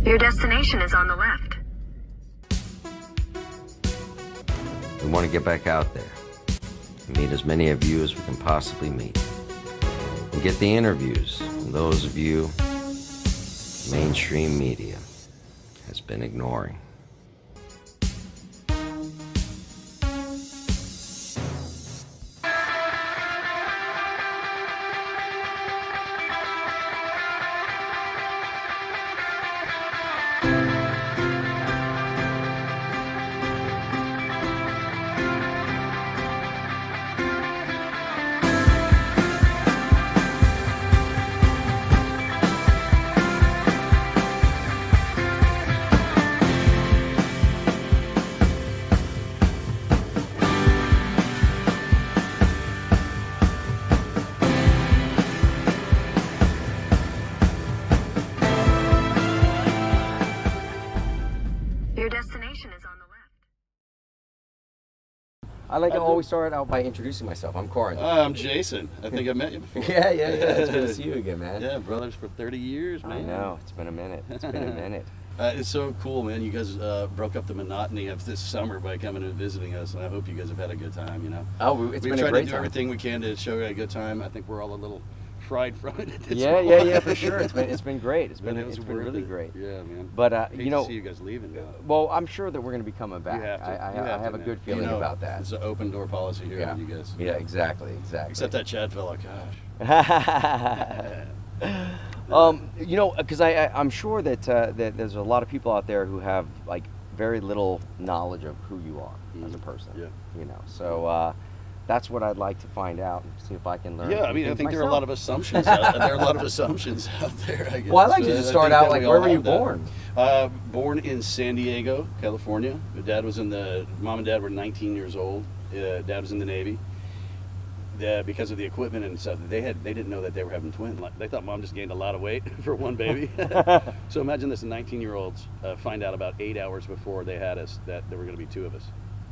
Your destination is on the left. We want to get back out there and meet as many of you as we can possibly meet. And get the interviews from those of you mainstream media has been ignoring. Your destination is on the left. I like to always start out by introducing myself. I'm Corin. I'm Jason. I think I met you before. Yeah. It's good to see you again, man. Yeah, brothers for 30 years, man. I know. It's been a minute. It's so cool, man. You guys broke up the monotony of this summer by coming and visiting us, and I hope you guys have had a good time, you know. Oh, it's We've been a tried great to do time. everything we can to show you a good time. I think we're all a little fried from it at this Yeah, point. for sure. It's been great. It's been worth really it. great. Yeah, man. But Hate you know, to see you guys leaving now. well, I'm sure that we're going to be coming back. You have to. I You have a man. good feeling You know, about that. It's an open door policy here Yeah. with you guys. Yeah, exactly. Except that Chad fella, gosh. You know, because I'm sure that that there's a lot of people out there who have like very little knowledge of who you are as a person. Yeah. You know, so that's what I'd like to find out and see if I can learn. Yeah, I mean, I think there are a lot of assumptions. There are a lot of assumptions out there. I guess. Well, I'd like to just start think out that like, we where all were you have that. born? Born in San Diego, California. Mom and dad were 19 years old. Dad was in the Navy. Because of the equipment and stuff, they didn't know that they were having twins. They thought mom just gained a lot of weight for one baby. So imagine this: 19-year-olds find out about 8 hours before they had us that there were going to be two of us.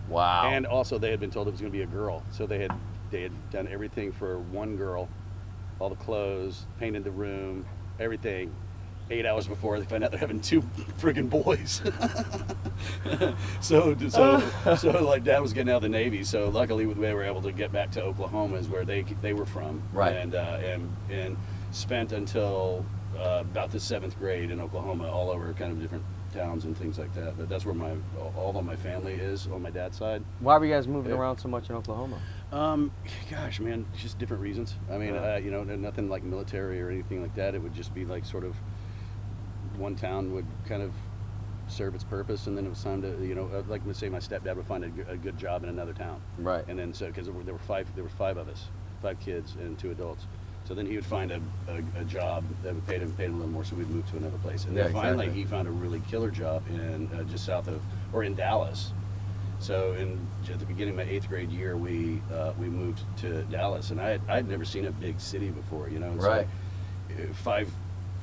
Wow. And also, they had been told it was going to be a girl, so they had done everything for one girl, all the clothes, painted the room, everything. 8 hours before they find out they're having two friggin' boys. so like dad was getting out of the Navy, so luckily they were able to get back to Oklahoma, is where they were from, right? And spent until about the 7th grade in Oklahoma, all over kind of different towns and things like that. But that's where all of my family is on my dad's side. Why were you guys moving around so much in Oklahoma? Gosh, man, just different reasons. I mean, you know, nothing like military or anything like that. It would just be like sort of one town would kind of serve its purpose, and then it was time to, you know, like let's say my stepdad would find a good job in another town, right? And then so because there were five of us, 5 kids and 2 adults. So then he would find a job that would pay him a little more, so we'd move to another place. And then finally he found a really killer job in just south of, or in Dallas. So at the beginning of my 8th grade year, we moved to Dallas, and I'd never seen a big city before, you know. And right. So,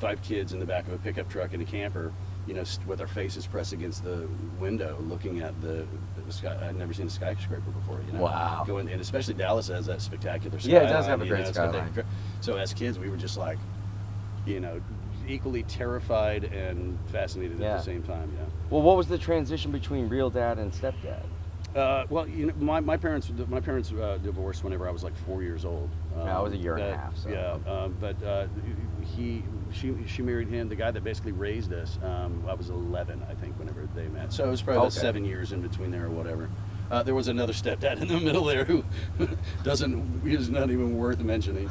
five kids in the back of a pickup truck in a camper, you know, with our faces pressed against the window, looking at the sky. I'd never seen a skyscraper before, you know. Wow. And especially Dallas has that spectacular skyline. Yeah, it does have a great skyline. So as kids, we were just like, you know, equally terrified and fascinated at the same time, you know. Well, what was the transition between real dad and stepdad? Well, you know, my parents divorced whenever I was like 4 years old. I was a year and a half. So. Yeah, but she married him, the guy that basically raised us. I was 11, I think, whenever they met. So it was probably about 7 years in between there or whatever. There was another stepdad in the middle there who is not even worth mentioning.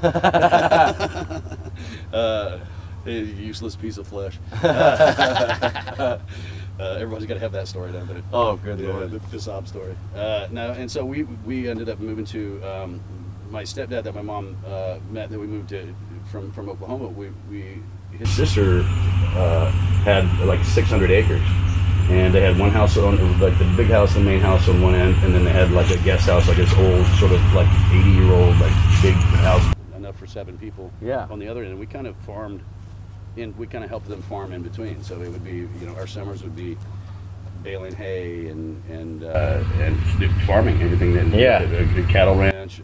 A useless piece of flesh. Everybody's got to have that story down, but good Lord. The sob story. No, and so we ended up moving to my stepdad that my mom met. That we moved to from Oklahoma. His sister had like 600 acres, and they had one house on, like the big house, the main house on one end, and then they had like a guest house, like this old sort of like 80-year-old like big house, enough for 7 people. Yeah. On the other end, and we kind of farmed. And we kind of helped them farm in between. So it would be, you know, our summers would be baling hay and farming, everything that a cattle ranch,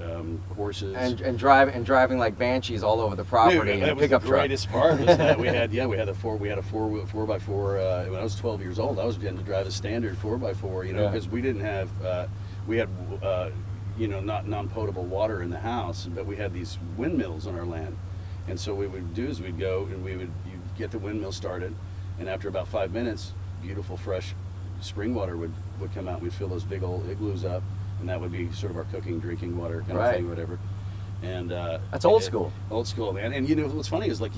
horses, and driving like banshees all over the property. Dude, in a that was pickup the truck. greatest part. Was that we had a 4x4. When I was 12 years old, I was getting to drive a standard 4x4. You know, because we didn't have we had not non-potable water in the house, but we had these windmills on our land. And so what we would do is we'd go and you'd get the windmill started, and after about 5 minutes, beautiful fresh spring water would come out. We'd fill those big old igloos up, and that would be sort of our cooking, drinking water kind of thing, whatever. And that's old school. Old school, man. And what's funny is like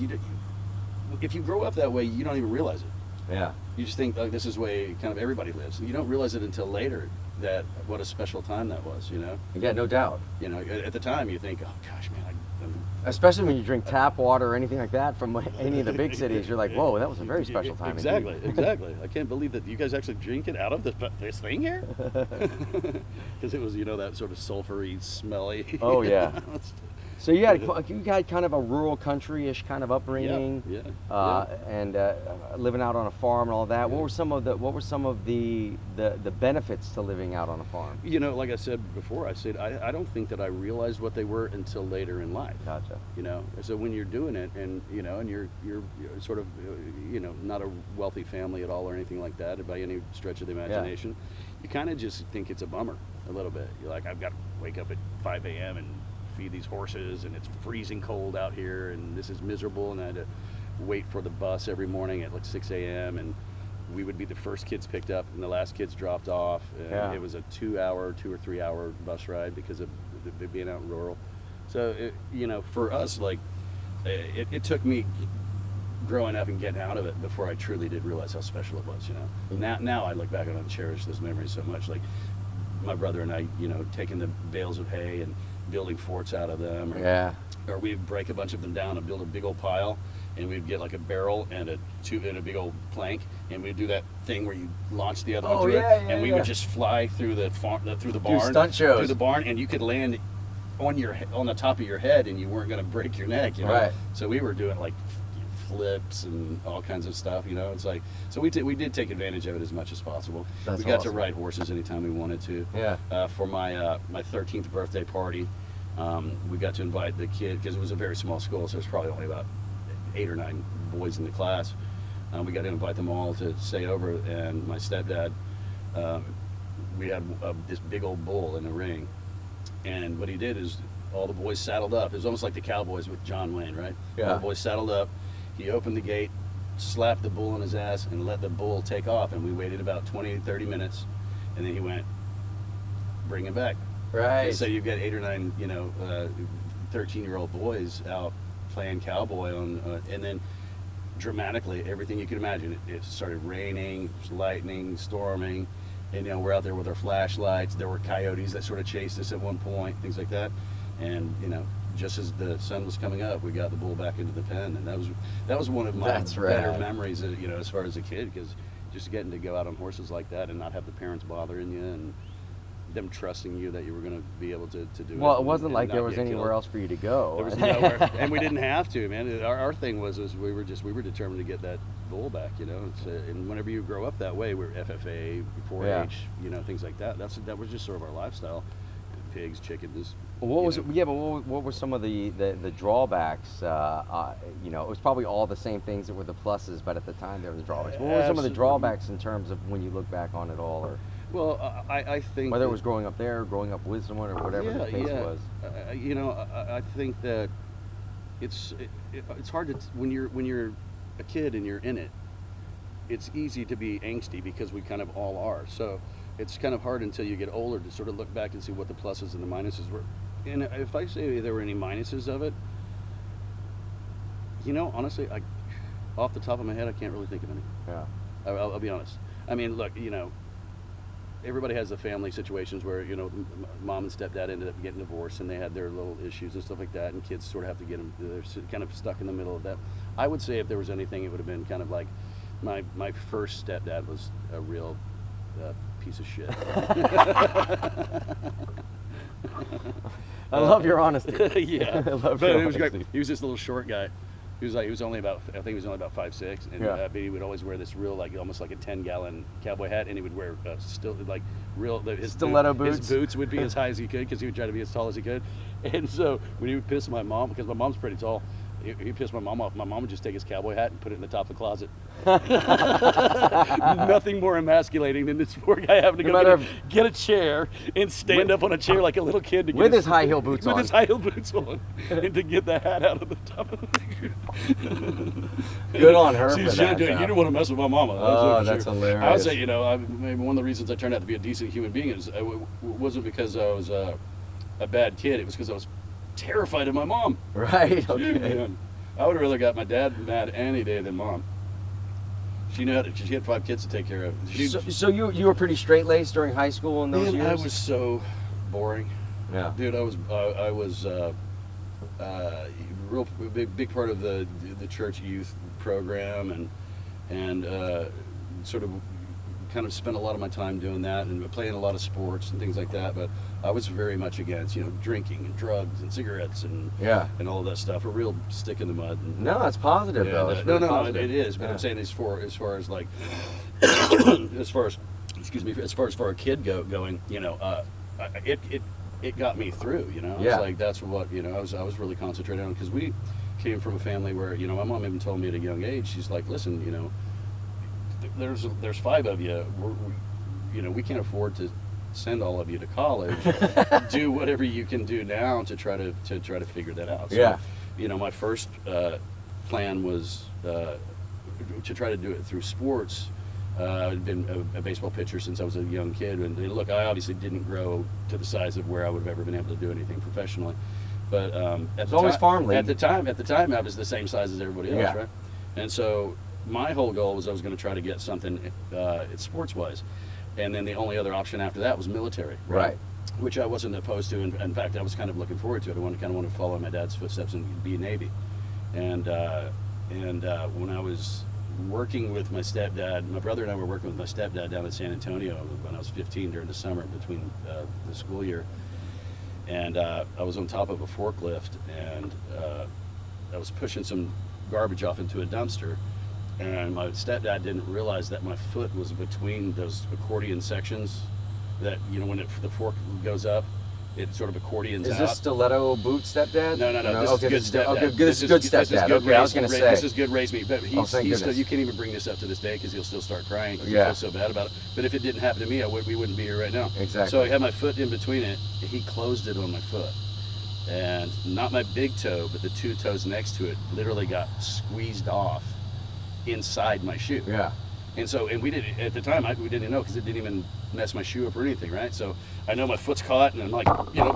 if you grow up that way, you don't even realize it. Yeah. You just think, like, this is the way kind of everybody lives. You don't realize it until later that what a special time that was, Yeah, no doubt. At the time you think, oh gosh, man. Especially when you drink tap water or anything like that from any of the big cities, you're like, whoa, that was a very special time. Exactly. I can't believe that you guys actually drink it out of this thing here. Because it was, that sort of sulfury, smelly. Oh yeah. So you had kind of a rural country-ish kind of upbringing, and living out on a farm and all that. Yeah. What were some of the benefits to living out on a farm? Like I said before, I don't think that I realized what they were until later in life. Gotcha. So when you're doing it, and and you're sort of not a wealthy family at all or anything like that by any stretch of the imagination, you kind of just think it's a bummer a little bit. You're like, I've got to wake up at 5 a.m. and feed these horses, and it's freezing cold out here, and this is miserable, and I had to wait for the bus every morning at like 6 a.m. and we would be the first kids picked up and the last kids dropped off. And it was a 2 or 3 hour bus ride because of it being out in rural. So for us, like it took me growing up and getting out of it before I truly did realize how special it was. Now I look back on it and cherish those memories so much. Like my brother and I, taking the bales of hay and building forts out of them, or we'd break a bunch of them down and build a big old pile, and we'd get like a barrel and a big old plank, and we'd do that thing where you launch the other one through it, and we would just fly through the barn, stunt shows. through the barn, and you could land on the top of your head, and you weren't going to break your neck, Right. So we were doing like flips and all kinds of stuff, It's like, so we did take advantage of it as much as possible. We got to ride horses anytime we wanted to. For my 13th birthday party, we got to invite the kid, because it was a very small school, so there's probably only about 8 or 9 boys in the class. We got to invite them all to stay over, and my stepdad, we had this big old bull in the ring, and what he did is all the boys saddled up. It was almost like the Cowboys with John Wayne, right? All the boys saddled up. He opened the gate, slapped the bull on his ass, and let the bull take off. And we waited about 20, 30 minutes, and then he went, bring him back. Right. And so you've got 8 or 9, 13-year-old boys out playing cowboy and then dramatically, everything you could imagine. It started raining, lightning, storming, and we're out there with our flashlights. There were coyotes that sort of chased us at one point, things like that. And just as the sun was coming up, we got the bull back into the pen, and that was one of my better memories, as far as a kid, because just getting to go out on horses like that and not have the parents bothering you and them trusting you that you were going to be able to do it. Well, it wasn't like there was anywhere else for you to go. There was nowhere, and we didn't have to, man. Our thing was we were determined to get that bull back, and whenever you grow up that way, we're FFA, 4-H, things like that. That was just sort of our lifestyle. Pigs, chickens. What was but what were some of the drawbacks? It was probably all the same things that were the pluses, but at the time there were the drawbacks. What were some of the drawbacks in terms of when you look back on it all, or I think whether it was growing up there, or growing up with someone, or whatever the case was? I think that it's hard to when you're a kid and you're in it. It's easy to be angsty because we kind of all are. So it's kind of hard until you get older to sort of look back and see what the pluses and the minuses were. And if I say there were any minuses of it, honestly, off the top of my head, I can't really think of any. Yeah. I'll be honest. I mean, look, everybody has the family situations where, mom and stepdad ended up getting divorced and they had their little issues and stuff like that, and kids sort of have to get them, they're kind of stuck in the middle of that. I would say if there was anything, it would have been kind of like my first stepdad was a real piece of shit. I love your honesty. Yeah. I love but your it was honesty. great. He was this little short guy He was only about, I think he was only about 5'6", and Yeah. but he would always wear this real, like almost like a 10-gallon cowboy hat, and he would wear still like real his Stiletto His boots? boots would be as high as he could because he would try to be as tall as he could. And so when he would piss my mom, because my mom's pretty tall, he pissed my mom off. My mom would just take his cowboy hat and put it in the top of the closet. Nothing more emasculating than this poor guy having to go get a chair and stand up on a chair like a little kid to get With his high heel boots on. with his high heel boots on, and to get the hat out of the top of the Good on her She's, for that. You didn't want to mess with my mama. Oh, that's hilarious. I would say, maybe one of the reasons I turned out to be a decent human being is it wasn't because I was a bad kid. It was because I was terrified of my mom. Right. Dude, Okay. man, I would have rather got my dad mad any day than mom. She knew she had 5 kids to take care of. So you were pretty straight laced during high school in those Man, years? I was so boring. Yeah. Dude, I was real big part of the church youth program, and sort of kind of spent a lot of my time doing that and playing a lot of sports and things like that. But I was very much against drinking and drugs and cigarettes and all of that stuff. A real stick in the mud. No, it's positive though. It's No, really positive. it is. But Yeah. I'm saying as far as like as far as for a kid going, it got me through. Yeah. It's like that's what I was really concentrating on, because we came from a family where my mom even told me at a young age, she's like, listen, there's 5 of you. We can't afford to send all of you to college. Do whatever you can do now to try to figure that out. So, my first plan was to try to do it through sports. I'd been a baseball pitcher since I was a young kid, and look, I obviously didn't grow to the size of where I would have ever been able to do anything professionally. But always farm league. At the time, I was the same size as everybody else, right? And so my whole goal was I was going to try to get something sports-wise, and then the only other option after that was military, Right. Which I wasn't opposed to. In fact, I was kind of looking forward to it. I wanted to follow my dad's footsteps and be a Navy. And when I was working with my stepdad, my brother and I were working with my stepdad down in San Antonio when I was 15 during the summer between the school year. And I was on top of a forklift, and I was pushing some garbage off into a dumpster, and my stepdad didn't realize that my foot was between those accordion sections that, when the fork goes up, it sort of accordions out. Is this stiletto boot stepdad? No. Okay, This is good stepdad. Okay, this is good stepdad. Okay, I was going to say. This is good raise me. But thank still, goodness. you can't even bring this up to this day because he'll still start crying. He Yeah. feels so bad about it. But if it didn't happen to me, we wouldn't be here right now. Exactly. So I had my foot in between it. He closed it on my foot. And not my big toe, but the 2 toes next to it literally got squeezed off inside my shoe. Yeah. And we didn't, at the time, we didn't know because it didn't even mess my shoe up or anything, right? So I know my foot's caught, and I'm like,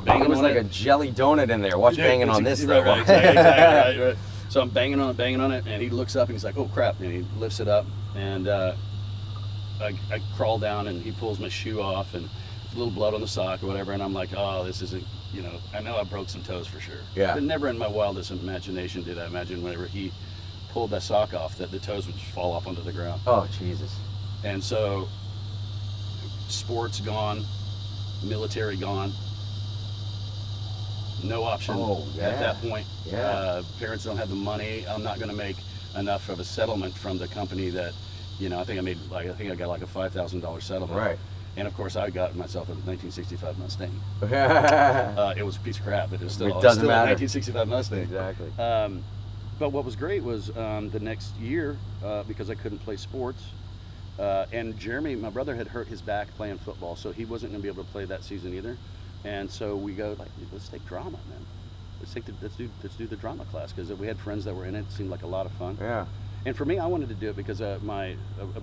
banging It was on like it. a jelly donut in there. Watch banging on this though. Right, exactly, right. So I'm banging on it, and he looks up and he's like, oh crap, and he lifts it up, and I crawl down, and he pulls my shoe off, and a little blood on the sock or whatever, and I'm like, oh, this isn't, I know I broke some toes for sure. Yeah. But never in my wildest imagination did I imagine whenever he pulled that sock off that the toes would just fall off onto the ground. Oh, Jesus. And so sports gone, military gone, no option at that point. Yeah. Parents don't have the money. I'm not going to make enough of a settlement from the company that, I think I got like a $5,000 settlement. Right. And of course I got myself a 1965 Mustang. It It was a piece of crap, but it was still, It doesn't a matter. 1965 Mustang. Exactly. But what was great was the next year, because I couldn't play sports, and Jeremy, my brother, had hurt his back playing football, so he wasn't going to be able to play that season either. And so we go, let's take drama, man. Let's do the drama class, because we had friends that were in it. It seemed like a lot of fun. Yeah. And for me, I wanted to do it because a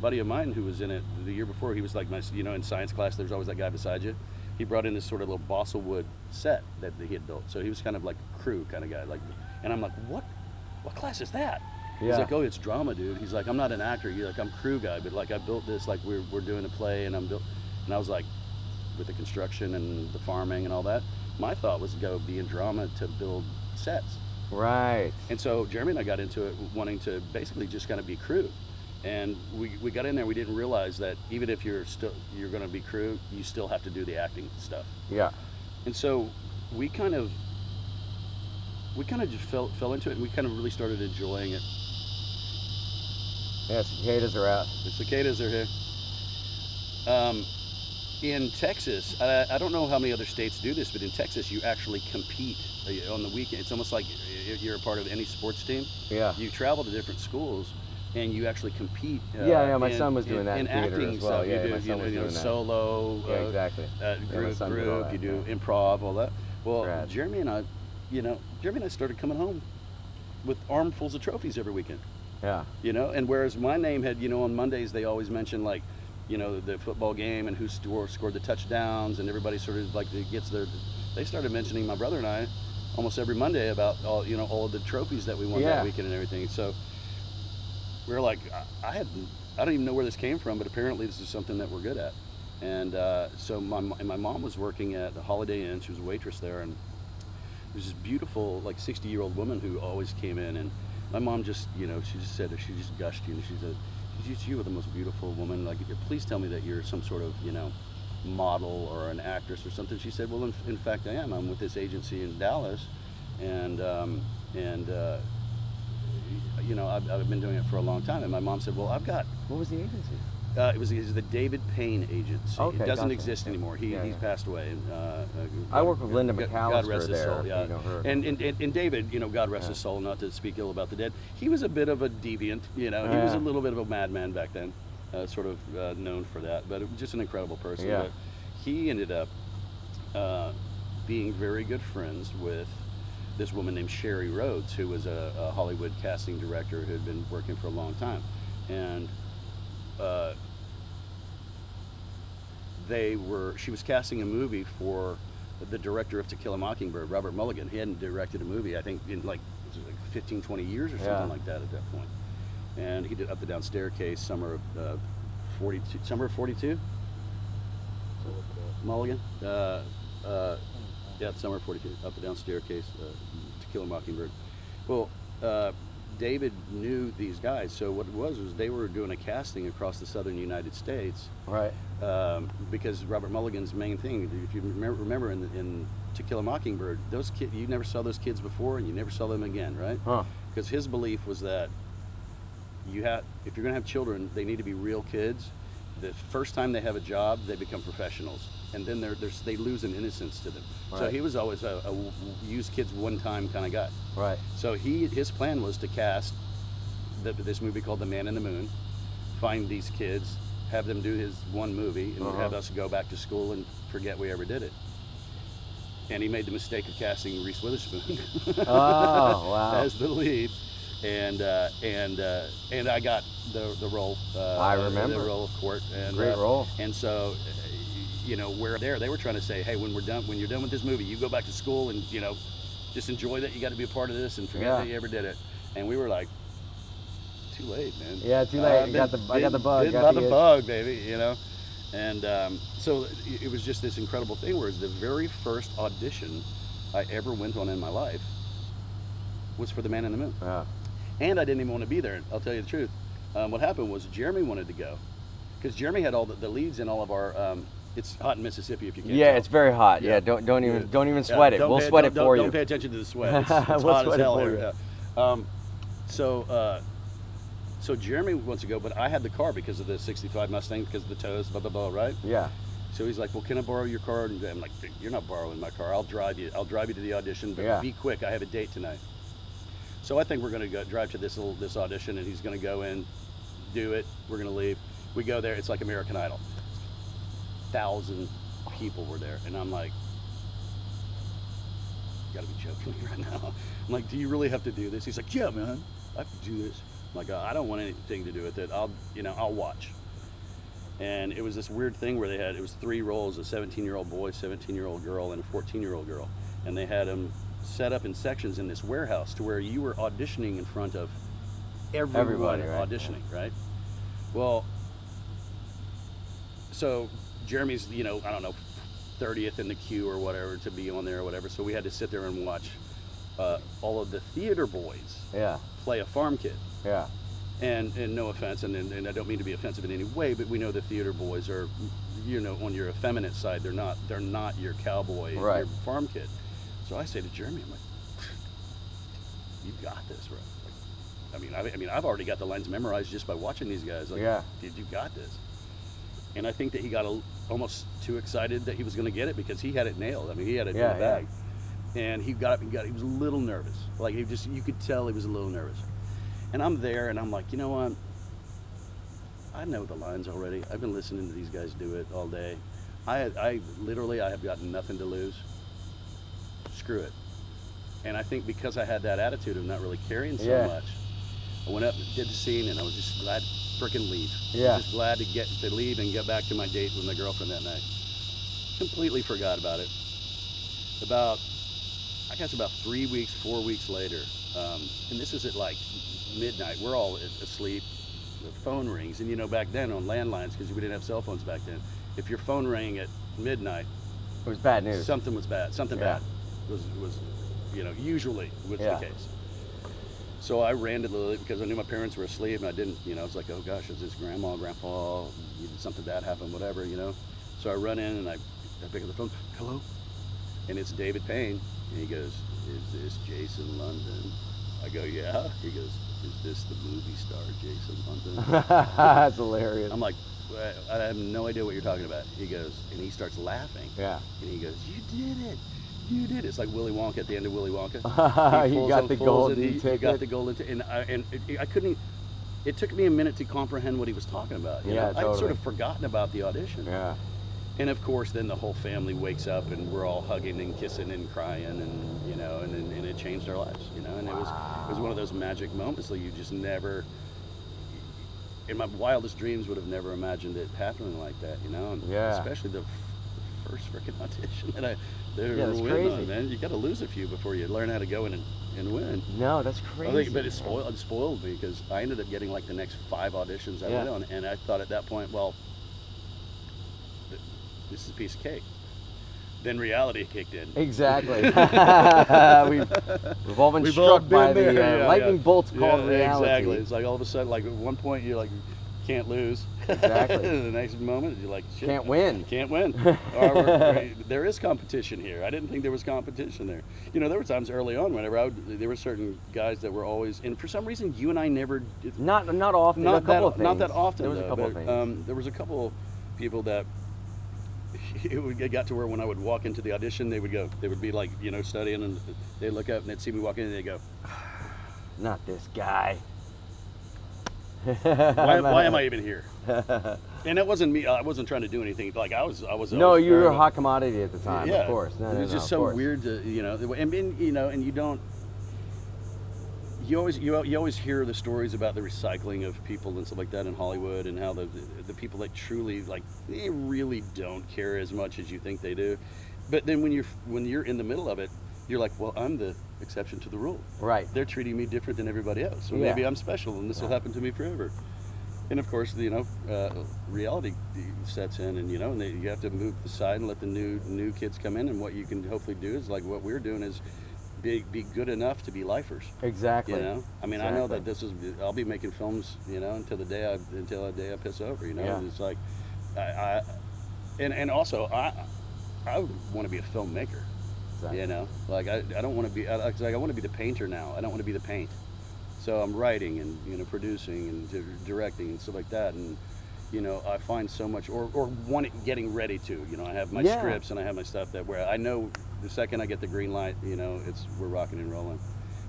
buddy of mine who was in it the year before, he was like in science class, there's always that guy beside you. He brought in this sort of little balsa wood set that he had built. So he was kind of like a crew kind of guy. And I'm like, what class is that? Yeah. He's like, oh, it's drama, dude. He's like, I'm not an actor. He's like, I'm crew guy, but I built this, we're doing a play, and and I was like, with the construction and the farming and all that, my thought was to go be in drama to build sets. Right. And so Jeremy and I got into it wanting to basically just kind of be crew. And we got in there, we didn't realize that even if you're going to be crew, you still have to do the acting stuff. Yeah. And so we kind of we kind of just fell into it, and we kind of really started enjoying it. Yeah, cicadas are out. The cicadas are here. In Texas, I don't know how many other states do this, but in Texas, you actually compete on the weekend. It's almost like you're a part of any sports team. Yeah. You travel to different schools, and you actually compete. Yeah, my son was doing that in theater acting as well. stuff. Yeah, you my do, son was doing that. solo, Yeah, exactly. Yeah, my group, son did all that, you do yeah. improv, all that. Well, Rad. Jeremy and I started coming home with armfuls of trophies every weekend. Yeah. And whereas my name had, on Mondays they always mention like, the football game and who scored the touchdowns, and everybody sort of like gets they started mentioning my brother and I almost every Monday about all of the trophies that we won that weekend and everything. So we were like, I don't even know where this came from, but apparently this is something that we're good at. And so my mom was working at the Holiday Inn. She was a waitress there, and there's this beautiful like 60-year-old woman who always came in, and my mom just she just gushed, she said, you were the most beautiful woman, like please tell me that you're some sort of model or an actress or something. She said, well, in fact I am. I'm with this agency in Dallas, and I've been doing it for a long time. And my mom said, well, I've got, What was the agency? it was the David Payne Agency. Okay, it doesn't gotcha. exist anymore. He's passed away. I work with Linda God McAllister rest his there. soul. Yeah. You know her. And David, God rest his soul. Not to speak ill about the dead. He was a bit of a deviant. He was a little bit of a madman back then, sort of known for that. But just an incredible person. Yeah. But he ended up being very good friends with this woman named Sherry Rhodes, who was a Hollywood casting director who had been working for a long time, and she was casting a movie for the director of To Kill a Mockingbird, Robert Mulligan. He hadn't directed a movie, I think, in like 15, 20 years or something like that at that point. And he did Up the Down Staircase, summer of 42. Mulligan. Yeah, summer of 42. Up the Down Staircase, To Kill a Mockingbird. Well, David knew these guys, so what it was they were doing a casting across the southern United States. Right. Because Robert Mulligan's main thing, if you remember in To Kill a Mockingbird, those kids, you never saw those kids before, and you never saw them again, right? Huh. Because his belief was that if you're going to have children, they need to be real kids. The first time they have a job, they become professionals, and then they lose an innocence to them. Right. So he was always a use kids one time kind of guy. Right. So his plan was to cast this movie called The Man in the Moon, find these kids, have them do his one movie, and have us go back to school and forget we ever did it. And he made the mistake of casting Reese Witherspoon Oh, wow. as the lead, and I got the role. I remember the role of Court. And, Great role. And so, where they were trying to say, hey, when you're done with this movie, you go back to school and just enjoy that you got to be a part of this and forget that you ever did it. And we were like, too late, man. Yeah, too late. I got the bug. Got the bug, baby. And so it was just this incredible thing. Whereas the very first audition I ever went on in my life was for The Man in the Moon. Yeah. And I didn't even want to be there. I'll tell you the truth. What happened was Jeremy wanted to go, because Jeremy had all the leads in all of our. It's hot in Mississippi if you can't. Yeah, tell. it's very hot. Yeah. Yeah, don't even sweat it. Don't We'll pay- sweat it don't- for Don't you. pay attention to the sweat. It's We'll hot sweat as it hell for here. you. Yeah. So Jeremy wants to go, but I had the car because of the '65 Mustang, because of the tows, blah blah blah, right? Yeah. So he's like, well, can I borrow your car? And I'm like, you're not borrowing my car. I'll drive you to the audition, but be quick. I have a date tonight. So I think we're going to go drive to this audition, and he's going to go in, do it. We're going to leave. We go there. It's like American Idol. 1,000 people were there, and I'm like, you got to be joking me right now. I'm like, do you really have to do this? He's like, yeah, man, I have to do this. I'm like, I don't want anything to do with it. I'll watch. And it was this weird thing where it was 3 roles: a 17-year-old boy, 17-year-old girl, and a 14-year-old girl. And they had them set up in sections in this warehouse to where you were auditioning in front of everybody right? auditioning, right? Well, so Jeremy's, I don't know, 30th in the queue or whatever to be on there or whatever. So we had to sit there and watch all of the theater boys play a farm kid. Yeah. And no offense, and I don't mean to be offensive in any way, but we know the theater boys are, on your effeminate side, they're not your cowboy, Right. your farm kid. So I say to Jeremy, I'm like, "You've got this, bro." Like, I mean, I've already got the lines memorized just by watching these guys. Like, Yeah. dude, you got this. And I think that he got almost too excited that he was going to get it because he had it nailed. I mean, he had it in the bag. And he got up and he was a little nervous. Like, you could tell he was a little nervous. And I'm there, and I'm like, you know what? I know the lines already. I've been listening to these guys do it all day. I literally have got nothing to lose. Screw it. And I think because I had that attitude of not really caring so much, I went up and did the scene, and I was just glad to freaking leave. Yeah. I was just glad to leave and get back to my date with my girlfriend that night. Completely forgot about it. I guess about 3 weeks, 4 weeks later, and this is at like midnight. We're all asleep. The phone rings, and you know, back then on landlines, because we didn't have cell phones back then, if your phone rang at midnight, It was bad news. something was bad. Something bad was usually was the case. So I ran to the, because I knew my parents were asleep, and I didn't, I was like, oh gosh, is this grandma, grandpa, did something bad happen, whatever, So I run in and I pick up the phone. Hello? And it's David Payne. And he goes, is this Jason London? I go, yeah. He goes, is this the movie star Jason London? That's hilarious. I'm like, I have no idea what you're talking about. He goes, and he starts laughing. Yeah. And he goes, you did it. You did it. It's like Willy Wonka at the end of Willy Wonka. You got the golden ticket. You got the golden ticket. And I couldn't, it took me a minute to comprehend what he was talking about. You know? Totally. I'd sort of forgotten about the audition. Yeah. And of course, then the whole family wakes up and we're all hugging and kissing and crying, and and it changed our lives, And it was one of those magic moments that you just never, in my wildest dreams, would have never imagined it happening like that, And especially the first freaking audition that I that's win crazy. on, man. You got to lose a few before you learn how to go in and win. No, that's crazy. But it spoiled me because I ended up getting like the next 5 auditions I went on, and I thought at that point, well, this is a piece of cake. Then reality kicked in. Exactly. We've all been struck by the lightning bolts called reality. Exactly. It's like all of a sudden, like at one point, you're like, can't lose. Exactly. The next moment, you're like, shit. Can't win. Can't win. There is competition here. I didn't think there was competition there. There were times early on whenever there were certain guys that were always, and for some reason, you and I never. Not often. Not a couple of things. Not that often. There was a couple of things. There was a couple people that. It got to where when I would walk into the audition, they would be like, studying, and they'd look up and they'd see me walk in and they'd go, not this guy. why am I even here? And it wasn't me. I wasn't trying to do anything. Like I was. No, you were a hot commodity at the time. Yeah, of course. It was just so weird to, and you don't. You always hear the stories about the recycling of people and stuff like that in Hollywood, and how the people that truly they really don't care as much as you think they do. But then when you're in the middle of it, you're like, well, I'm the exception to the rule. Right. They're treating me different than everybody else, so maybe I'm special, and this will happen to me forever. And of course, reality sets in, and and you have to move aside and let the new kids come in. And what you can hopefully do is like what we're doing is. Be good enough to be lifers. Exactly. I mean, I know that I'll be making films, until the day I piss over. It's like, and also I want to be a filmmaker. Exactly. Like I don't want to be. I want to be the painter now. I don't want to be the paint. So I'm writing and producing and directing and stuff like that, and I find so much, or getting ready to. I have my scripts and I have my stuff where I know. The second I get the green light, we're rocking and rolling.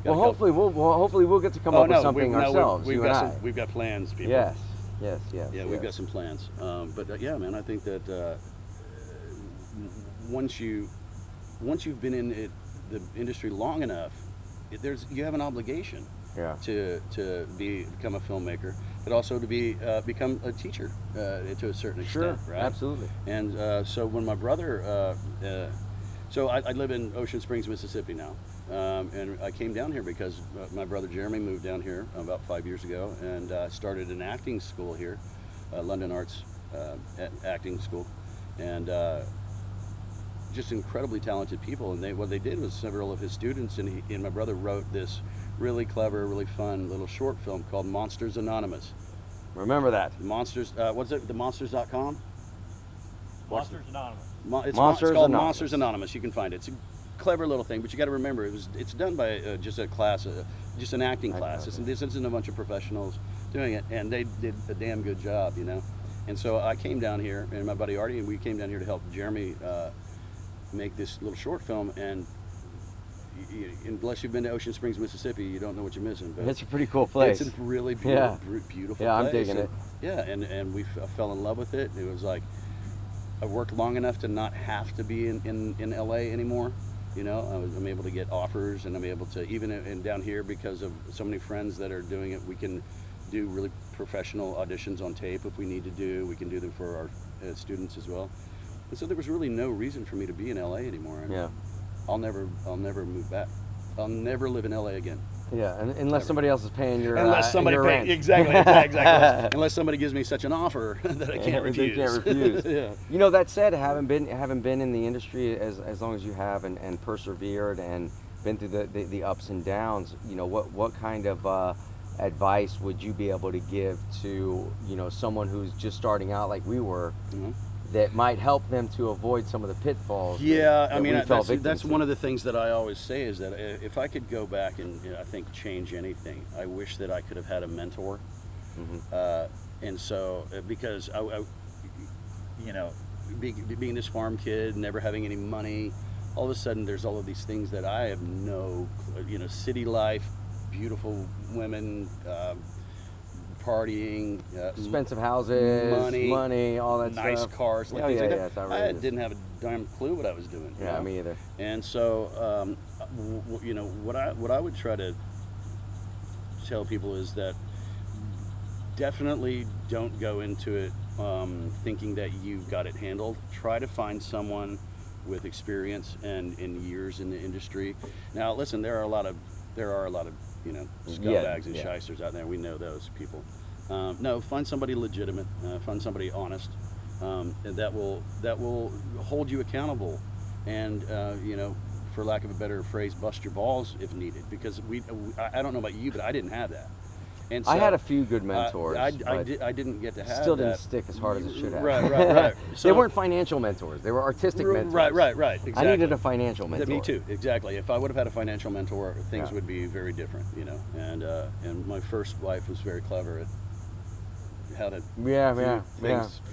Well, hopefully we'll get to come up with something ourselves. We've got plans, people. Yes. Yeah, we've got some plans. But yeah, man, I think that once you've been in the industry long enough, you have an obligation. Yeah. To become a filmmaker, but also to become a teacher to a certain extent. Sure. Right. Absolutely. And so when my brother. So I live in Ocean Springs, Mississippi now, and I came down here because my brother Jeremy moved down here about 5 years ago and started an acting school here, London Arts Acting School, and just incredibly talented people. And what they did was several of his students and my brother wrote this really clever, really fun little short film called Monsters Anonymous. Remember that. Monsters. What's it? TheMonsters.com. Monsters Anonymous. It's called Monsters Anonymous. You can find it. It's a clever little thing, but you got to remember it's done by just a class, just an acting class. This isn't a bunch of professionals doing it, and they did a damn good job, you know. And so I came down here, and my buddy Artie, and we came down here to help Jeremy make this little short film. And unless you've been to Ocean Springs, Mississippi, you don't know what you're missing. But it's a pretty cool place. It's a really beautiful, beautiful yeah, place. I'm digging it. Yeah, and I fell in love with it. It was like I worked long enough to not have to be in LA anymore. You know, I'm able to get offers, and I'm able to, even in down here, because of so many friends that are doing it, we can do really professional auditions on tape if we need to do. We can do them for our students as well. And so there was really no reason for me to be in LA anymore. And yeah. I'll never move back. I'll never live in LA again. Yeah, and unless somebody else is paying your unless somebody your rent. exactly. Unless somebody gives me such an offer that I can't refuse. They can't refuse. Yeah. You know, that said, having been in the industry as long as you have, and persevered and been through the ups and downs, you know, what kind of advice would you be able to give to, you know, someone who's just starting out like we were, that might help them to avoid some of the pitfalls? Yeah, that I mean, that's to? one of the things that I always say is that if I could go back and, I think, change anything, I wish that I could have had a mentor. And so, because I you know, being this farm kid, never having any money, all of a sudden there's all of these things that I have no, you know, city life, beautiful women, partying, expensive houses, money, all that nice stuff. cars, like It's I outrageous. didn't have a damn clue what I was doing. Yeah, you know? me either. And so, you know, what I would try to tell people is that definitely don't go into it thinking that you've got it handled. Try to find someone with experience and years in the industry. Now, listen, there are a lot of you know, scumbags and shysters out there. We know those people. No, find somebody legitimate. Find somebody honest. That will hold you accountable, and you know, for lack of a better phrase, bust your balls if needed. Because I don't know about you, but I didn't have that. And so, I had a few good mentors. I didn't get to have still that. didn't stick as hard as it should have. Right. They weren't financial mentors. They were artistic mentors. Right. Exactly. I needed a financial mentor. Me too. Exactly. If I would have had a financial mentor, things would be very different. You know. And my first wife was very clever at how to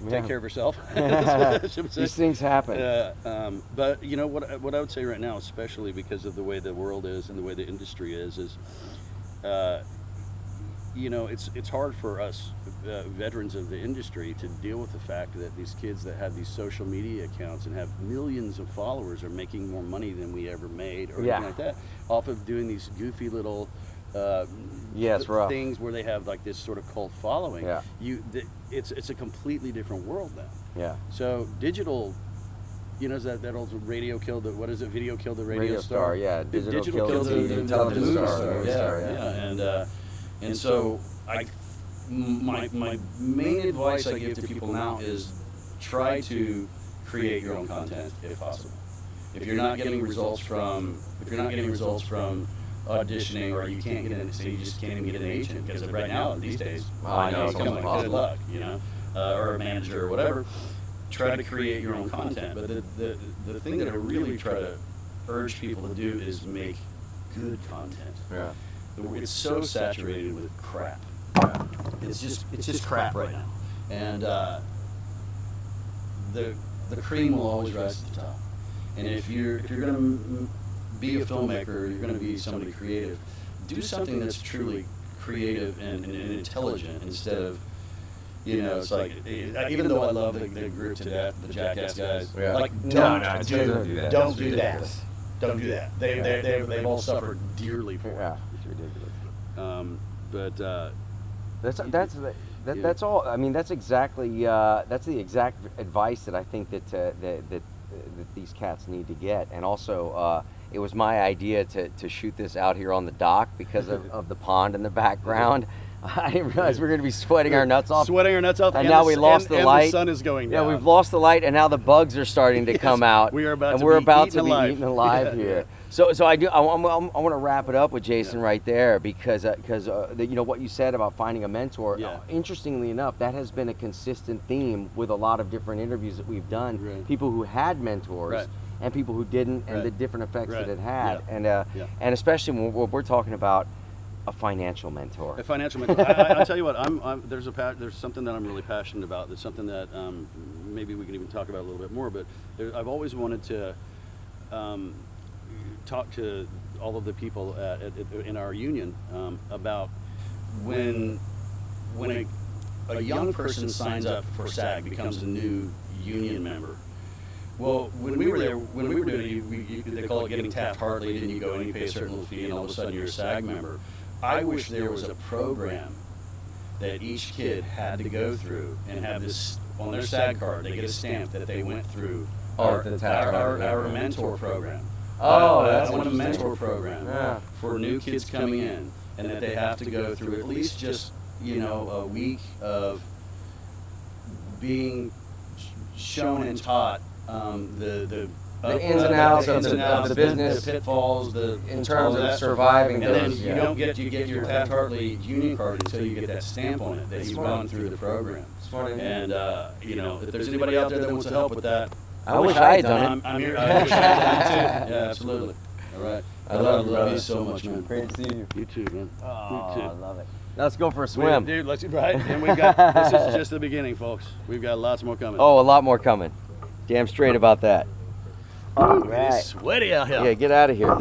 take care of herself. These things happen. But you know what I would say right now, especially because of the way the world is and the way the industry is you know, it's hard for us veterans of the industry to deal with the fact that these kids that have these social media accounts and have millions of followers are making more money than we ever made or anything like that, off of doing these goofy little things where they have like this sort of cult following. It's a completely different world now. So digital, you know, is that old radio killed the, what is it? Video killed the radio star. Yeah, digital killed the television star. And so my main advice I give to people now is try to create your own content if possible. If you're not getting results from auditioning, or you can't get an, say you just can't even get an agent, because right now these days, I know it's almost good luck, you know, or a manager or whatever. Try to create your own content. But the thing that I really try to urge people to do is make good content. It's so saturated with crap. It's just crap right now, and the cream will always rise to the top. And if you're going to be a filmmaker, you're going to be somebody creative, do something that's truly creative and intelligent, instead of, you know, it's like, even though I love the group to death, the Jackass guys, like, don't do that. Don't do that. They've all suffered dearly for it. That's all. I mean, that's exactly that's the exact advice that I think that these cats need to get. And also, it was my idea to shoot this out here on the dock because of the pond in the background. I didn't realize we were going to be sweating our nuts off. And now we lost the light. The sun is going down. Yeah, we've lost the light, and now the bugs are starting to come out. We are about to be eaten alive here. So I want to wrap it up with Jason right there, because you know what you said about finding a mentor. Interestingly enough, that has been a consistent theme with a lot of different interviews that we've done. People who had mentors and people who didn't, and the different effects that it had. And especially when we're talking about, a financial mentor? A financial mentor. I tell you what, there's something that I'm really passionate about. There's something that maybe we can even talk about a little bit more. But I've always wanted to talk to all of the people in our union about when a young person signs up for SAG, becomes a new union member. Well, when we were doing it, they call it getting Taft-Hartley, and you go and you pay a certain little fee, and all of a sudden you're a SAG member. I wish there was a program that each kid had to go through and have this on their SAG card. They get a stamp that they went through our mentor program. Oh, that's one of the mentor program for new kids coming in, and that they have to go through at least just a week of being shown and taught the ins and outs of the business, the pitfalls, in terms of surviving and those. then you get your Taft-Hartley union card until you get that stamp on it that you've gone through the program. Smart. And if there's anybody out there that wants to help with that, I wish I had done it. I'm here. I wish I had done it too. Yeah, absolutely. All right. I love you so much, man. Great to see you. You too, man. Oh, You too. I love it. Now let's go for a swim. Dude, let's right. And we've got this is just the beginning, folks. We've got lots more coming. Oh, a lot more coming. Damn straight about that. All It's sweaty out here. Yeah, get out of here.